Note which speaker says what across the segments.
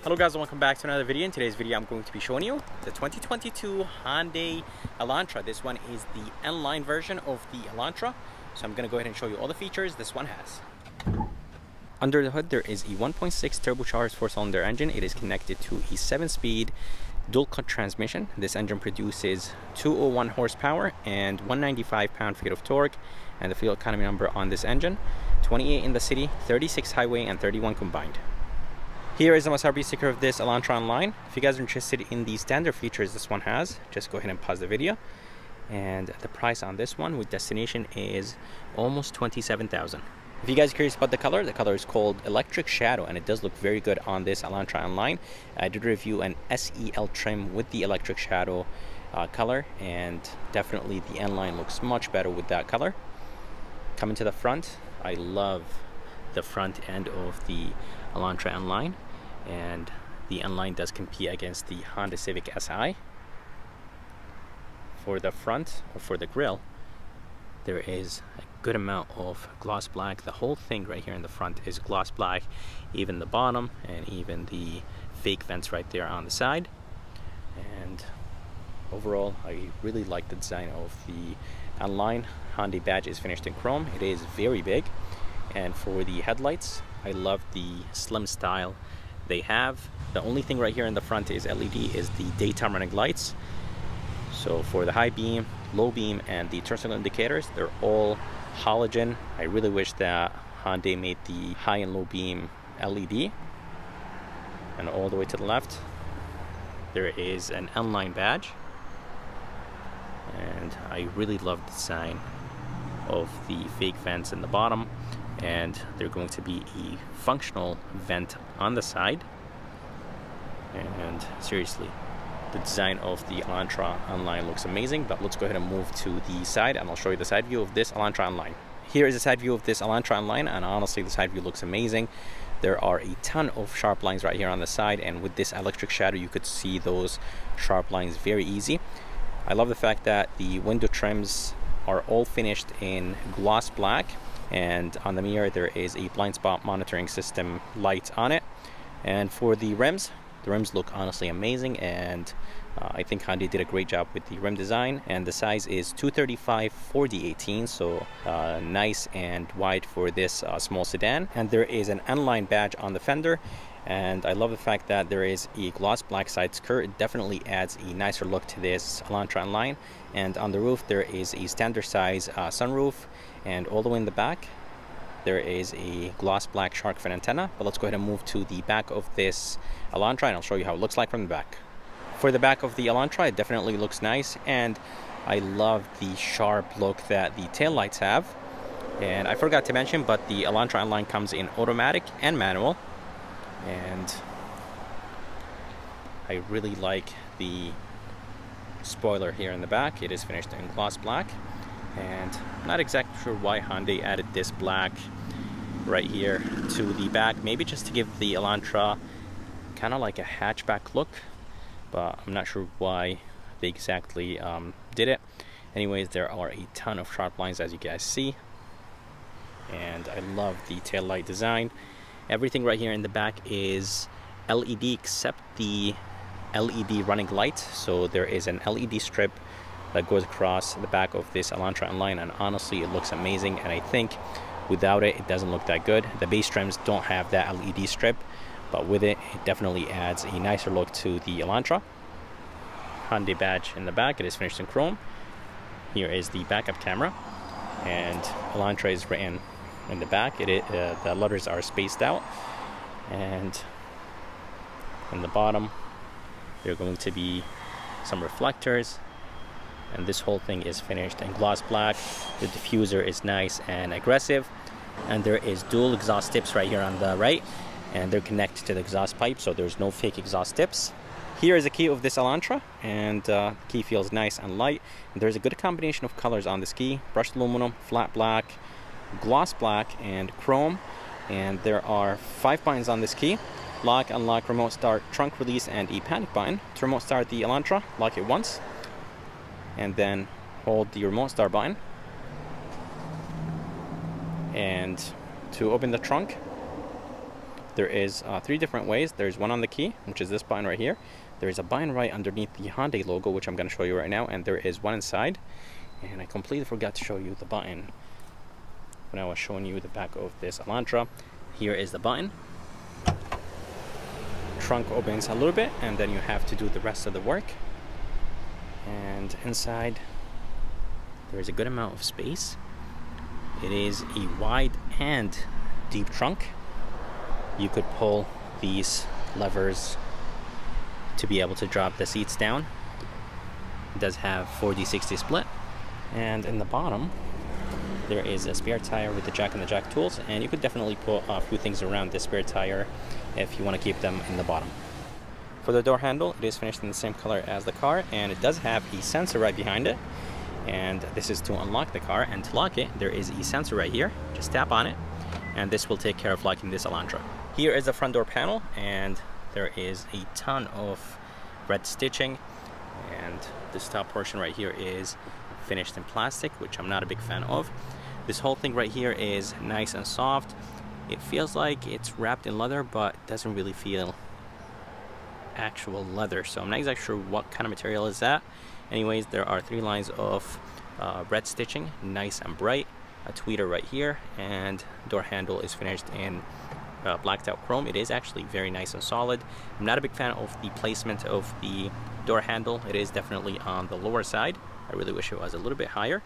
Speaker 1: Hello guys, and welcome back to another video. In today's video I'm going to be showing you the 2022 Hyundai Elantra. This one is the N-line version of the Elantra. So I'm going to go ahead and show you all the features this one has. Under the hood there is a 1.6 turbocharged 4-cylinder engine. It is connected to a 7-speed dual clutch transmission. This engine produces 201 horsepower and 195 pound-feet of torque. And the fuel economy number on this engine, 28 in the city, 36 highway, and 31 combined. Here is the MSRP sticker of this Elantra online. If you guys are interested in the standard features this one has, just go ahead and pause the video. And the price on this one with destination is almost $27,000. If you guys are curious about the color is called Electric Shadow, and it does look very good on this Elantra online. I did review an SEL trim with the Electric Shadow color, and definitely the N-line looks much better with that color. Coming to the front, I love the front end of the Elantra N-line, and the N-line does compete against the Honda Civic Si. For the front, or for the grille, there is a good amount of gloss black. The whole thing right here in the front is gloss black, even the bottom and even the fake vents right there on the side. And overall, I really like the design of the N-line. Hyundai badge is finished in chrome. It is very big. And for the headlights, I love the slim style they have. The only thing right here in the front is LED, is the daytime running lights. So for the high beam, low beam, and the turn signal indicators, they're all halogen. I really wish that Hyundai made the high and low beam LED. And all the way to the left, there is an N-line badge. And I really love the design of the fake vents in the bottom. And they're going to be a functional vent on the side. And seriously, the design of the Elantra Online looks amazing. But let's go ahead and move to the side, and I'll show you the side view of this Elantra Online. Here is the side view of this Elantra Online, and honestly the side view looks amazing. There are a ton of sharp lines right here on the side, and with this Electric Shadow you could see those sharp lines very easy. I love the fact that the window trims are all finished in gloss black. And on the mirror there is a blind spot monitoring system light on it. And for the rims look honestly amazing, and I think Hyundai did a great job with the rim design. And the size is 235/40/18, so nice and wide for this small sedan. And there is an N-line badge on the fender, and I love the fact that there is a gloss black side skirt. It definitely adds a nicer look to this Elantra N-line. And on the roof there is a standard size sunroof, and all the way in the back there is a gloss black shark fin antenna. But let's go ahead and move to the back of this Elantra, and I'll show you how it looks like from the back. For the back of the Elantra, it definitely looks nice, and I love the sharp look that the taillights have. And I forgot to mention, but the Elantra N-line comes in automatic and manual. And I really like the spoiler here in the back. It is finished in gloss black, and I'm not exactly sure why Hyundai added this black right here to the back. Maybe just to give the Elantra kind of like a hatchback look, but I'm not sure why they exactly did it. Anyways, there are a ton of sharp lines as you guys see, and I love the taillight design. Everything right here in the back is LED except the LED running light. So there is an LED strip that goes across the back of this Elantra N-line, and honestly it looks amazing. And I think without it, it doesn't look that good. The base trims don't have that LED strip, but with it, it definitely adds a nicer look to the Elantra. Hyundai badge in the back, it is finished in chrome. Here is the backup camera, and Elantra is written in the back. The letters are spaced out, and in the bottom there are going to be some reflectors, and this whole thing is finished in gloss black. The diffuser is nice and aggressive, and there is dual exhaust tips right here on the right, and they're connected to the exhaust pipe, so there's no fake exhaust tips. Here is the key of this Elantra, and the key feels nice and light. And there's a good combination of colors on this key: brushed aluminum, flat black, gloss black, and chrome. And there are 5 buttons on this key: lock, unlock, remote start, trunk release, and a panic button. To remote start the Elantra, lock it once, and then hold the remote start button. And to open the trunk, There is 3 different ways. There's one on the key, which is this button right here. There is a button right underneath the Hyundai logo, which I'm going to show you right now, and there is one inside. And I completely forgot to show you the button when I was showing you the back of this Elantra. Here is the button. Trunk opens a little bit, and then you have to do the rest of the work. And inside, there is a good amount of space. It is a wide and deep trunk. You could pull these levers to be able to drop the seats down. It does have 40/60 split. And in the bottom, there is a spare tire with the jack and the jack tools, and you could definitely put a few things around this spare tire if you want to keep them in the bottom. For the door handle, it is finished in the same color as the car, and it does have a sensor right behind it. And this is to unlock the car, and to lock it, there is a sensor right here. Just tap on it, and this will take care of locking this Elantra. Here is the front door panel, and there is a ton of red stitching, and this top portion right here is finished in plastic, which I'm not a big fan of. This whole thing right here is nice and soft. It feels like it's wrapped in leather, but it doesn't really feel actual leather, so I'm not exactly sure what kind of material is that. Anyways, there are 3 lines of red stitching, nice and bright. A tweeter right here, and door handle is finished in blacked out chrome. It is actually very nice and solid. I'm not a big fan of the placement of the door handle. It is definitely on the lower side. I really wish it was a little bit higher.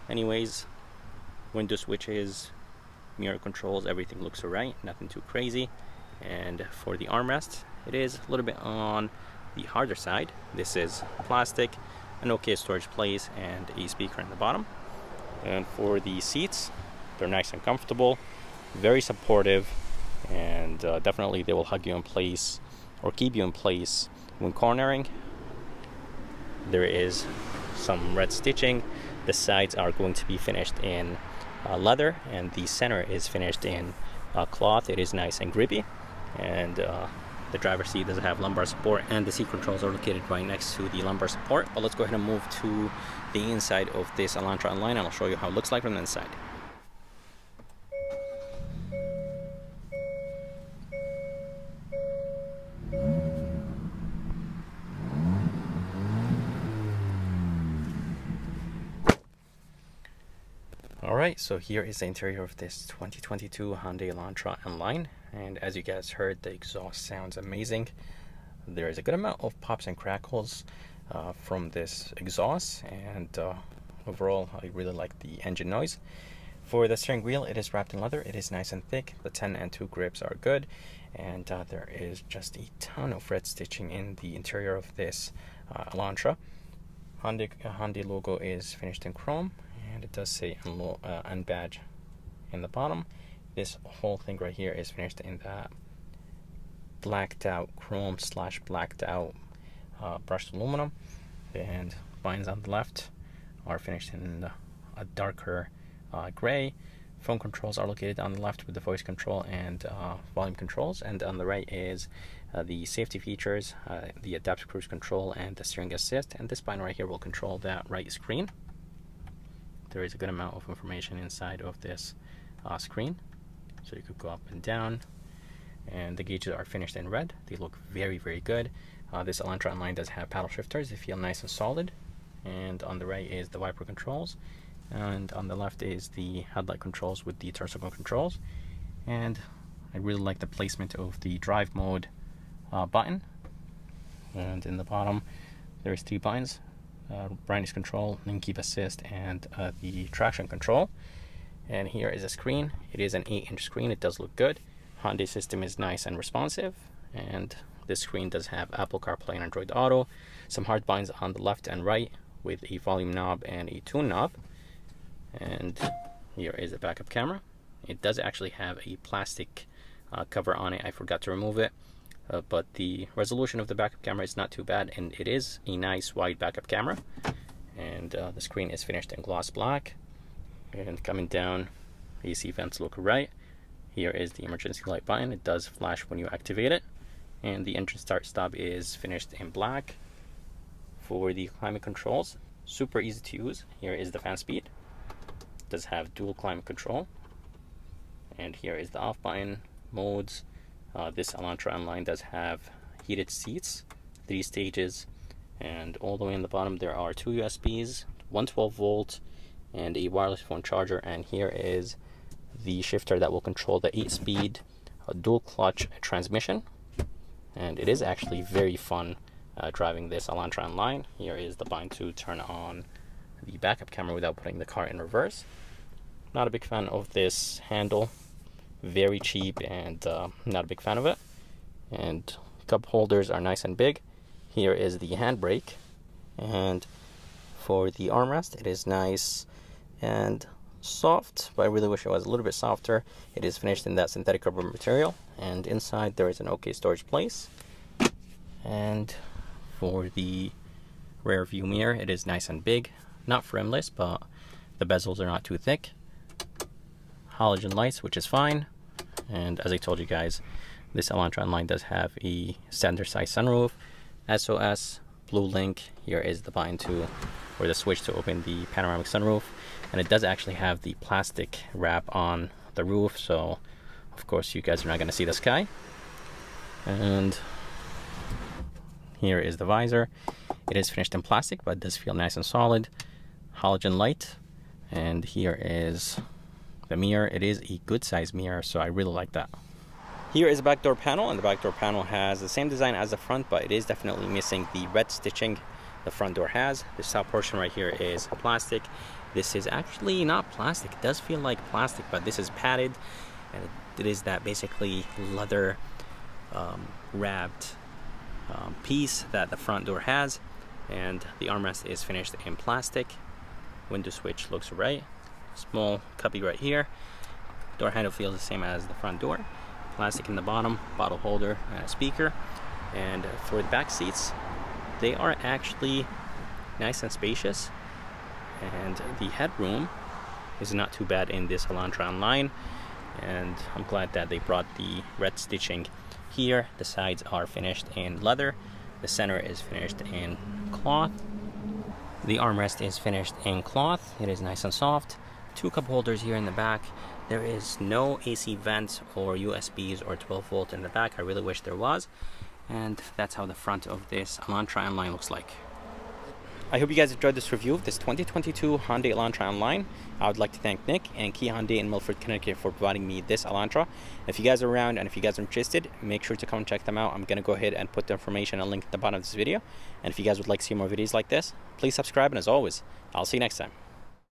Speaker 1: Anyways, window switches, mirror controls, everything looks alright, nothing too crazy. And for the armrest, it is a little bit on the harder side. This is plastic, an okay storage place, and a speaker in the bottom. And for the seats, they're nice and comfortable, very supportive, and definitely they will hug you in place or keep you in place when cornering. There is some red stitching. The sides are going to be finished in leather, and the center is finished in cloth. It is nice and grippy, and the driver's seat does have lumbar support, and the seat controls are located right next to the lumbar support. But let's go ahead and move to the inside of this Elantra online, and I'll show you how it looks like from the inside. Alright, so here is the interior of this 2022 Hyundai Elantra online, and as you guys heard, the exhaust sounds amazing. There is a good amount of pops and crackles from this exhaust, and overall I really like the engine noise. For the steering wheel, it is wrapped in leather. It is nice and thick. The 10 and 2 grips are good, and there is just a ton of red stitching in the interior of this Elantra. Hyundai logo is finished in chrome, and it does say unbadge in the bottom. This whole thing right here is finished in that blacked out chrome / blacked out brushed aluminum, and lines on the left are finished in a darker gray. Phone controls are located on the left with the voice control and volume controls, and on the right is the safety features, the adaptive cruise control, and the steering assist. And this button right here will control that right screen. There is a good amount of information inside of this screen, so you could go up and down. And the gauges are finished in red. They look very, very good. This Elantra online does have paddle shifters. They feel nice and solid. And on the right is the wiper controls, and on the left is the headlight controls with the torso controls. And I really like the placement of the drive mode button. And in the bottom, there's 2 buttons: brightness control, lane keep assist, and the traction control. And here is a screen. It is an 8-inch screen. It does look good. Hyundai system is nice and responsive, and this screen does have Apple CarPlay and Android Auto. Some hard buttons on the left and right with a volume knob and a tune knob. And here is a backup camera. It does actually have a plastic cover on it. I forgot to remove it, but the resolution of the backup camera is not too bad, and it is a nice wide backup camera. And the screen is finished in gloss black. And coming down, AC vents look right. Here is the emergency light button. It does flash when you activate it. And the engine start stop is finished in black. For the climate controls, super easy to use. Here is the fan speed. It does have dual climate control. And here is the off button, modes, This Elantra line does have heated seats, 3 stages, and all the way in the bottom there are 2 USBs, 112 volt, and a wireless phone charger. And here is the shifter that will control the 8-speed dual clutch transmission. And it is actually very fun driving this Elantra line. Here is the button to turn on the backup camera without putting the car in reverse. Not a big fan of this handle, very cheap, and not a big fan of it. And cup holders are nice and big. Here is the handbrake, and for the armrest it is nice and soft, but I really wish it was a little bit softer. It is finished in that synthetic rubber material, and inside there is an okay storage place. And for the rear view mirror, it is nice and big, not frameless, but the bezels are not too thick. Halogen lights, which is fine. And as I told you guys, this Elantra line does have a standard size sunroof, SOS, blue link. Here is the button to, or the switch to open the panoramic sunroof. And it does actually have the plastic wrap on the roof, so of course you guys are not going to see the sky. And here is the visor. It is finished in plastic, but it does feel nice and solid. Halogen light. And here is the mirror. It is a good size mirror, so I really like that. Here is a back door panel, and the back door panel has the same design as the front, but it is definitely missing the red stitching the front door has. This top portion right here is plastic. This is actually not plastic. It does feel like plastic, but this is padded, and it is that basically leather wrapped piece that the front door has. And the armrest is finished in plastic. Window switch looks right. Small cubby right here. Door handle feels the same as the front door. Plastic in the bottom, bottle holder, and a speaker. And for the back seats, they are actually nice and spacious, and the headroom is not too bad in this Elantra line. And I'm glad that they brought the red stitching here. The sides are finished in leather. The center is finished in cloth. The armrest is finished in cloth. It is nice and soft. 2 cup holders here in the back. There is no AC vents or USBs or 12 volt in the back. I really wish there was. And that's how the front of this Elantra line looks like. I hope you guys enjoyed this review of this 2022 Hyundai Elantra line. I would like to thank Nick and Key Hyundai in Milford, Connecticut for providing me this Elantra. If you guys are around and if you guys are interested, make sure to come and check them out. I'm going to go ahead and put the information and link at the bottom of this video. And if you guys would like to see more videos like this, please subscribe, and as always, I'll see you next time.